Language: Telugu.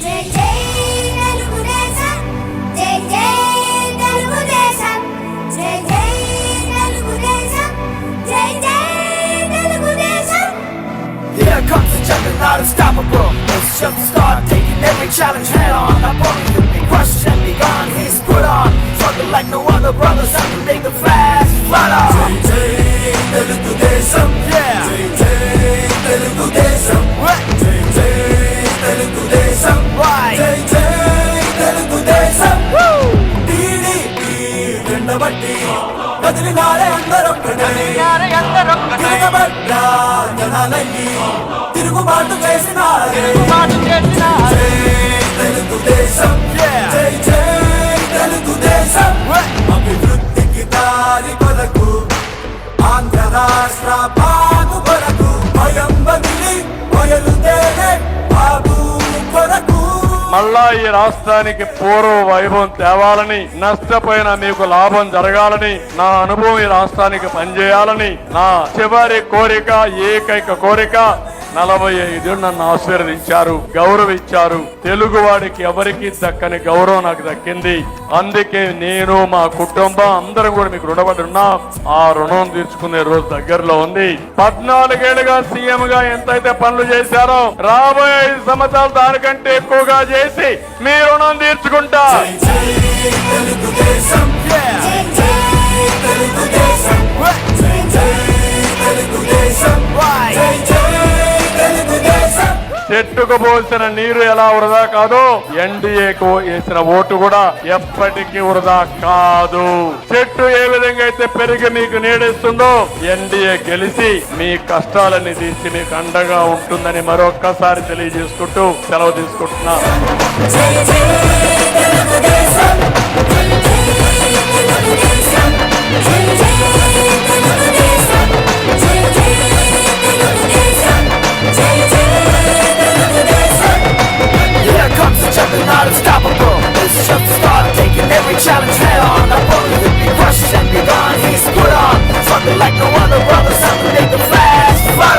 జై జై తెలుగుదేశం జై జై తెలుగుదేశం జై జై తెలుగుదేశం జై జై Telugu Desam. Here comes the juggernaut, unstoppable. It's just the start, taking every challenge head on. Not only will be crushed and be gone, he's put on. Struggle like no other brother, son to make the fast fight on. Jai Jai Telugudesam, yeah. Jai Jai Telugudesam, Jai Jai Telugudesam, right. Jai Jai Telugudesam, woo. TDP వెండబట్టి కదిలినారే అందరొక్కటే తిరగబడ్డా జనాలయ్యి తిరుగుబాటు చేసినారే జై తెలుగుదేశం జై జై తెలుగుదేశం అభివృద్ధికి దారి కొరకు ఆంధ్ర రాష్ట్ర బాగు కొరకు భయం బదిలి బయలుదేరే బాబు కొరకు. మళ్ళా ఈ రాష్ట్రానికి పూర్వ వైభవం తేవాలని, నష్టపోయిన మీకు లాభం జరగాలని, నా అనుభవం ఈ రాష్ట్రానికి పనిచేయాలని నా చివరి కోరిక, ఏకైక కోరిక. 45 నన్ను ఆశీర్వదించారు, గౌరవించారు. తెలుగువాడికి ఎవరికి దక్కని గౌరవం నాకు దక్కింది. అందుకే నేను, మా కుటుంబం అందరం కూడా మీకు రుణపడి ఉన్నాం. ఆ రుణం తీర్చుకునే రోజు దగ్గరలో ఉంది. 14 ఏళ్లుగా సీఎం గా ఎంతైతే పనులు చేశారో రాబోయే 5 సంవత్సరాలు దానికంటే ఎక్కువగా చేసి మీ రుణం తీర్చుకుంటా. చెట్టుకు పోసిన నీరు ఎలా వృధా కాదు, ఎన్డీఏకు వేసిన ఓటు కూడా ఎప్పటికీ వృధా కాదు. చెట్టు ఏ విధంగా అయితే పెరిగి మీకు నీడిస్తుందో ఎన్డీఏ గెలిచి మీ కష్టాలన్నీ తీసి మీకు అండగా ఉంటుందని మరొక్కసారి తెలియజేసుకుంటూ సెలవు తీసుకుంటున్నా. Not unstoppable. It's just the start, taking every challenge head on. Not only will be crushed and be gone, he's put on. Something like no other brother, something make the fast fight.